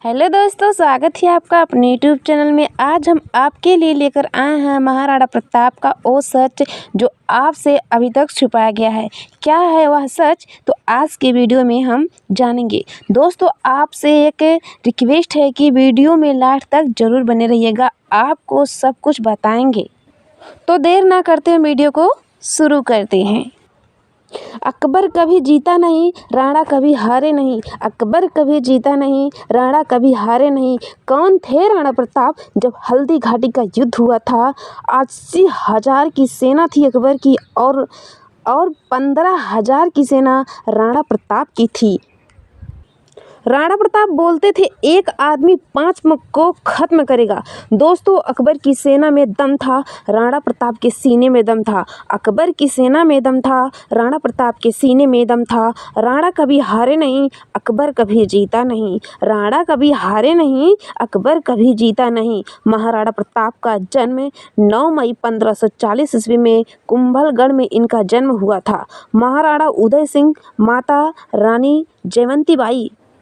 Hello दोस्तों, स्वागत है आपका अपने यूट्यूब चैनल में। आज हम आपके लिए लेकर आए हैं महाराणा प्रताप का वो सच जो आपसे अभी तक छुपाया गया है। क्या है वह सच, तो आज के वीडियो में हम जानेंगे। दोस्तों, आपसे एक रिक्वेस्ट है कि वीडियो में लास्ट तक ज़रूर बने रहिएगा, आपको सब कुछ बताएंगे। तो देर ना करते हुए वीडियो को शुरू करते हैं। अकबर कभी जीता नहीं, राणा कभी हारे नहीं। अकबर कभी जीता नहीं, राणा कभी हारे नहीं। कौन थे राणा प्रताप जब हल्दी घाटी का युद्ध हुआ था? 80,000 की सेना थी अकबर की और 15,000 की सेना राणा प्रताप की थी। राणा प्रताप बोलते थे एक आदमी 5 मुख को खत्म करेगा। दोस्तों, अकबर की सेना में दम था, राणा प्रताप के सीने में दम था। अकबर की सेना में दम था, राणा प्रताप के सीने में दम था। राणा कभी हारे नहीं, अकबर कभी जीता नहीं। राणा कभी हारे नहीं, अकबर कभी जीता नहीं। महाराणा प्रताप का जन्म 9 मई 1540 ईस्वी में कुंभलगढ़ में इनका जन्म हुआ था। महाराणा उदय सिंह,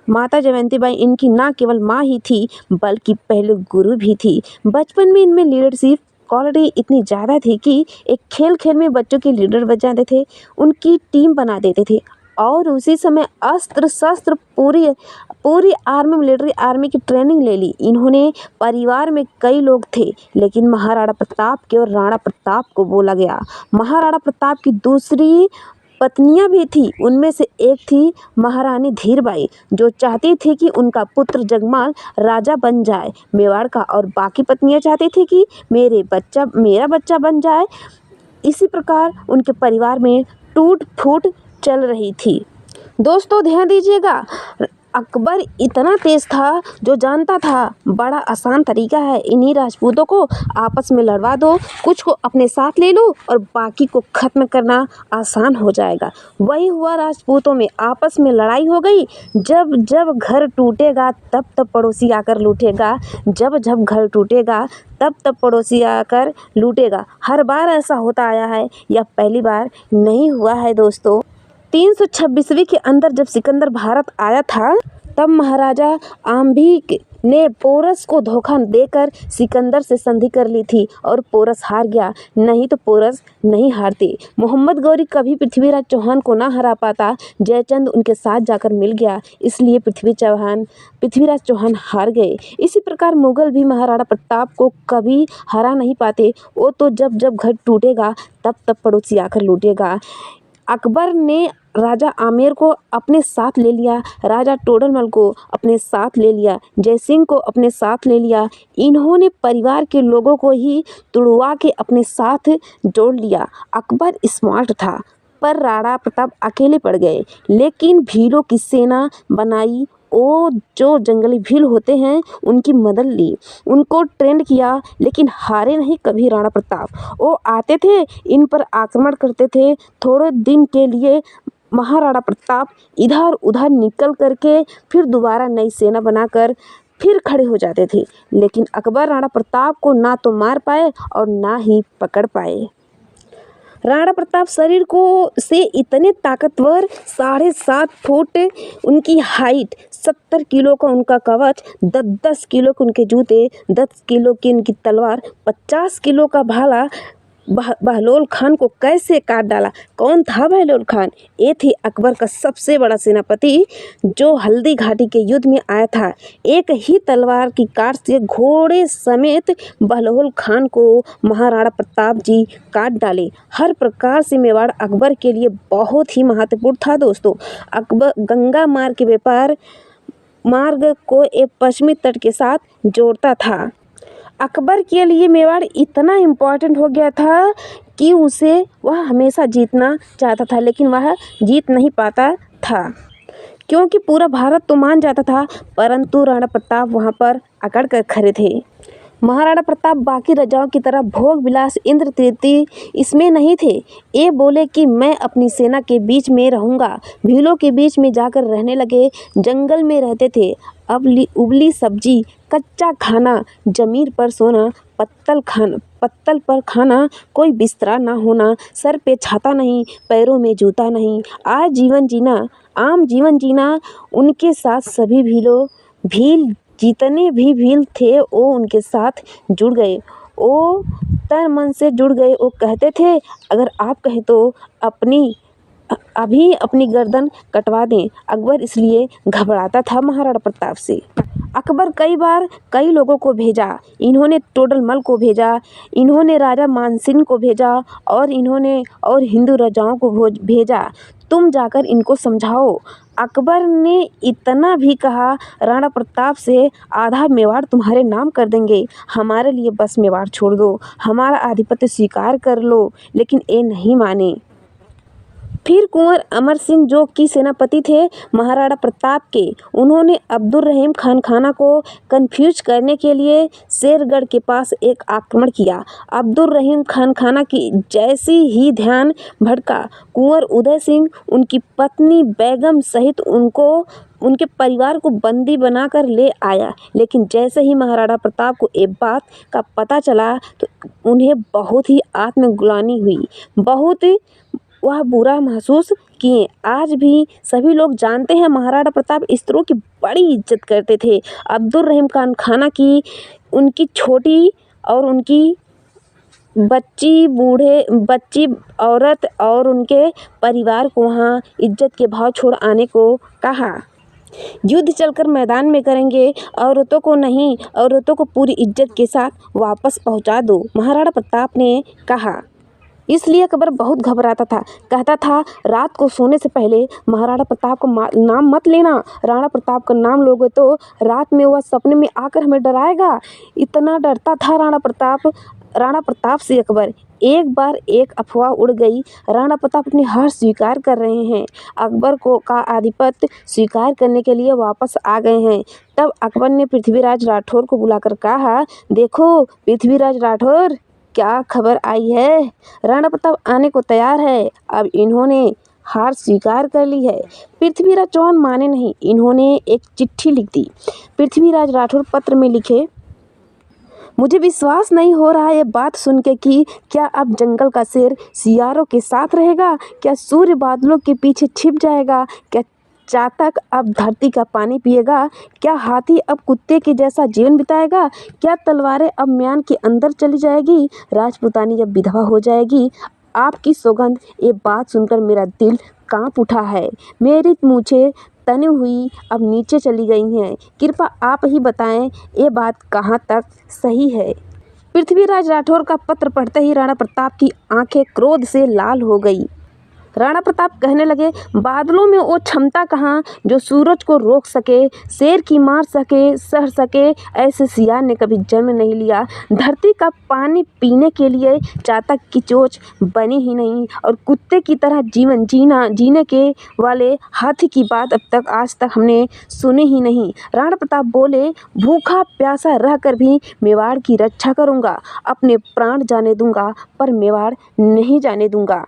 माता जयवंती बाई इनकी न केवल माँ ही थी बल्कि पहले गुरु भी थी। बचपन में इनमें लीडरशिप क्वालिटी इतनी ज़्यादा थी कि एक खेल में बच्चों के लीडर बन जाते थे, उनकी टीम बना देते थे और उसी समय अस्त्र शस्त्र पूरी आर्मी मिलिट्री आर्मी की ट्रेनिंग ले ली इन्होंने। परिवार में कई लोग थे लेकिन महाराणा प्रताप के और राणा प्रताप को बोला गया। महाराणा प्रताप की दूसरी पत्नियां भी थी, उनमें से एक थी महारानी धीरबाई जो चाहती थी कि उनका पुत्र जगमाल राजा बन जाए मेवाड़ का, और बाकी पत्नियां चाहती थी कि मेरा बच्चा बन जाए। इसी प्रकार उनके परिवार में टूट फूट चल रही थी। दोस्तों, ध्यान दीजिएगा, अकबर इतना तेज था जो जानता था बड़ा आसान तरीका है, इन्हीं राजपूतों को आपस में लड़वा दो, कुछ को अपने साथ ले लो और बाकी को खत्म करना आसान हो जाएगा। वही हुआ, राजपूतों में आपस में लड़ाई हो गई। जब जब घर टूटेगा तब तब पड़ोसी आकर लूटेगा, जब जब घर टूटेगा तब तब पड़ोसी आकर लूटेगा। हर बार ऐसा होता आया है, यह पहली बार नहीं हुआ है। दोस्तों, 326वीं के अंदर जब सिकंदर भारत आया था तब महाराजा आम्बिक ने पोरस को धोखा देकर सिकंदर से संधि कर ली थी और पोरस हार गया, नहीं तो पोरस नहीं हारते। मोहम्मद गौरी कभी पृथ्वीराज चौहान को ना हरा पाता, जयचंद उनके साथ जाकर मिल गया, इसलिए पृथ्वीराज चौहान हार गए। इसी प्रकार मुगल भी महाराणा प्रताप को कभी हरा नहीं पाते, वो तो जब जब घर टूटेगा तब तब पड़ोसी आकर लूटेगा। अकबर ने राजा आमेर को अपने साथ ले लिया, राजा टोडरमल को अपने साथ ले लिया, जयसिंह को अपने साथ ले लिया। इन्होंने परिवार के लोगों को ही तुड़वा के अपने साथ जोड़ लिया। अकबर स्मार्ट था पर राणा प्रताप अकेले पड़ गए, लेकिन भीलों की सेना बनाई। वो जो जंगली भील होते हैं उनकी मदद ली, उनको ट्रेंड किया, लेकिन हारे नहीं कभी राणा प्रताप। वो आते थे, इन पर आक्रमण करते थे, थोड़े दिन के लिए महाराणा प्रताप इधर उधर निकल करके फिर दोबारा नई सेना बनाकर फिर खड़े हो जाते थे, लेकिन अकबर राणा प्रताप को ना तो मार पाए और ना ही पकड़ पाए। राणा प्रताप शरीर को से इतने ताकतवर, 7.5 फुट उनकी हाइट, 70 किलो का उनका कवच, 10 किलो के उनके जूते, 10 किलो की उनकी तलवार, 50 किलो का भाला। बहलोल खान को कैसे काट डाला? कौन था बहलोल खान? ये थे अकबर का सबसे बड़ा सेनापति जो हल्दी घाटी के युद्ध में आया था। एक ही तलवार की काट से घोड़े समेत बहलोल खान को महाराणा प्रताप जी काट डाले। हर प्रकार से मेवाड़ अकबर के लिए बहुत ही महत्वपूर्ण था। दोस्तों, अकबर गंगा मार्ग को एक पश्चिमी तट के साथ जोड़ता था। अकबर के लिए मेवाड़ इतना इम्पोर्टेंट हो गया था कि वह हमेशा जीतना चाहता था, लेकिन वह जीत नहीं पाता था क्योंकि पूरा भारत तो मान जाता था, परंतु राणा प्रताप वहां पर अकड़ कर खड़े थे। महाराणा प्रताप बाकी राजाओं की तरह भोग विलास इंद्र तृप्ति इसमें नहीं थे। ये बोले कि मैं अपनी सेना के बीच में रहूँगा। भीलों के बीच में जाकर रहने लगे, जंगल में रहते थे। उबली सब्जी, कच्चा खाना, जमीन पर सोना, पत्तल पर खाना, कोई बिस्तरा ना होना, सर पे छाता नहीं, पैरों में जूता नहीं, आम जीवन जीना उनके साथ सभी भील जितने भी भील थे वो उनके साथ जुड़ गए। वो तन मन से जुड़ गए। वो कहते थे अगर आप कहें तो अभी अपनी गर्दन कटवा दें। अकबर इसलिए घबराता था महाराणा प्रताप से। अकबर कई बार कई लोगों को भेजा। इन्होंने टोडरमल को भेजा, इन्होंने राजा मानसिंह को भेजा और इन्होंने और हिंदू राजाओं को भेजा, तुम जाकर इनको समझाओ। अकबर ने इतना भी कहा, राणा प्रताप से आधा मेवाड़ तुम्हारे नाम कर देंगे, हमारे लिए बस मेवाड़ छोड़ दो, हमारा आधिपत्य स्वीकार कर लो। लेकिन ये नहीं माने। फिर कुंवर अमर सिंह जो कि सेनापति थे महाराणा प्रताप के, उन्होंने अब्दुल रहीम खान खाना को कंफ्यूज करने के लिए शेरगढ़ के पास एक आक्रमण किया। अब्दुल रहीम खान खाना की जैसी ही ध्यान भटका, कुंवर उदय सिंह उनकी पत्नी बेगम सहित उनके परिवार को बंदी बनाकर ले आया। लेकिन जैसे ही महाराणा प्रताप को एक बात का पता चला तो उन्हें बहुत ही आत्मग्लानि हुई, बहुत वह बुरा महसूस किए। आज भी सभी लोग जानते हैं समाराणा प्रताप स्त्रियों की बड़ी इज्जत करते थे। अब्दुल रहीम खान खाना की उनकी छोटी और उनकी बच्ची औरत और उनके परिवार को वहाँ इज्जत के भाव छोड़ आने को कहा। युद्ध चलकर मैदान में करेंगे, औरतों को नहीं, औरतों को पूरी इज्जत के साथ वापस पहुँचा दो, महाराणा प्रताप ने कहा। इसलिए अकबर बहुत घबराता था। कहता था रात को सोने से पहले महाराणा प्रताप का नाम मत लेना। राणा प्रताप का नाम लोगे तो रात में वह सपने में आकर हमें डराएगा। इतना डरता था राणा प्रताप से अकबर। एक बार एक अफवाह उड़ गई, राणा प्रताप अपनी हार स्वीकार कर रहे हैं, अकबर का आधिपत्य स्वीकार करने के लिए वापस आ गए हैं। तब अकबर ने पृथ्वीराज राठौर को बुलाकर कहा, देखो पृथ्वीराज राठौर, क्या खबर आई है? राणा प्रताप आने को तैयार है। अब इन्होंने हार स्वीकार कर ली है। पृथ्वीराज चौहान माने नहीं। इन्होंने एक चिट्ठी लिख दी। पृथ्वीराज राठौर पत्र में लिखे, मुझे विश्वास नहीं हो रहा ये बात सुन के कि क्या अब जंगल का शेर सियारों के साथ रहेगा? क्या सूर्य बादलों के पीछे छिप जाएगा? क्या चातक अब धरती का पानी पिएगा? क्या हाथी अब कुत्ते के जैसा जीवन बिताएगा? क्या तलवारें अब म्यान के अंदर चली जाएगी? राजपूतानी अब विधवा हो जाएगी? आपकी सौगंध, ये बात सुनकर मेरा दिल कांप उठा है। मेरी मूछें तनी हुई अब नीचे चली गई हैं। कृपया आप ही बताएं ये बात कहाँ तक सही है। पृथ्वीराज राठौर का पत्र पढ़ते ही राणा प्रताप की आंखें क्रोध से लाल हो गई। राणा प्रताप कहने लगे, बादलों में वो क्षमता कहाँ जो सूरज को रोक सके, शेर की मार सके, सह सके। ऐसे सियार ने कभी जन्म नहीं लिया। धरती का पानी पीने के लिए चातक की चोंच बनी ही नहीं, और कुत्ते की तरह जीवन जीने के वाले हाथी की बात अब तक आज तक हमने सुनी ही नहीं। राणा प्रताप बोले, भूखा प्यासा रहकर भी मेवाड़ की रक्षा करूँगा, अपने प्राण जाने दूंगा पर मेवाड़ नहीं जाने दूंगा।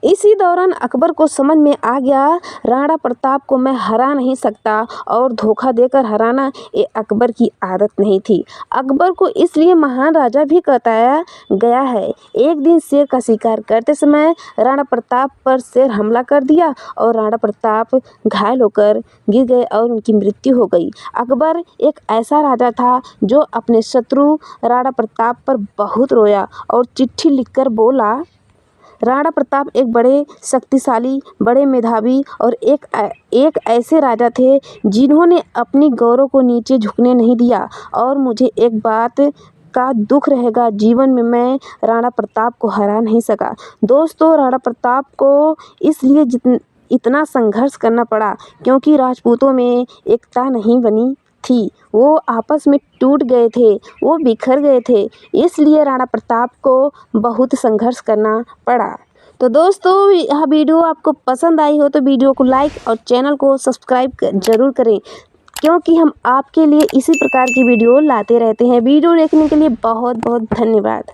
इसी दौरान अकबर को समझ में आ गया, राणा प्रताप को मैं हरा नहीं सकता और धोखा देकर हराना ये अकबर की आदत नहीं थी। अकबर को इसलिए महान राजा भी बताया गया है। एक दिन शेर का शिकार करते समय राणा प्रताप पर शेर हमला कर दिया और राणा प्रताप घायल होकर गिर गए और उनकी मृत्यु हो गई। अकबर एक ऐसा राजा था जो अपने शत्रु राणा प्रताप पर बहुत रोया और चिट्ठी लिखकर बोला, राणा प्रताप एक बड़े शक्तिशाली, बड़े मेधावी और एक ऐसे राजा थे जिन्होंने अपनी गौरव को नीचे झुकने नहीं दिया। और मुझे एक बात का दुख रहेगा, जीवन में मैं राणा प्रताप को हरा नहीं सका। दोस्तों, राणा प्रताप को इसलिए इतना संघर्ष करना पड़ा क्योंकि राजपूतों में एकता नहीं बनी थी। वो आपस में टूट गए थे, वो बिखर गए थे। इसलिए राणा प्रताप को बहुत संघर्ष करना पड़ा। तो दोस्तों, यह वीडियो आपको पसंद आई हो तो वीडियो को लाइक और चैनल को सब्सक्राइब ज़रूर करें, क्योंकि हम आपके लिए इसी प्रकार की वीडियो लाते रहते हैं। वीडियो देखने के लिए बहुत बहुत धन्यवाद।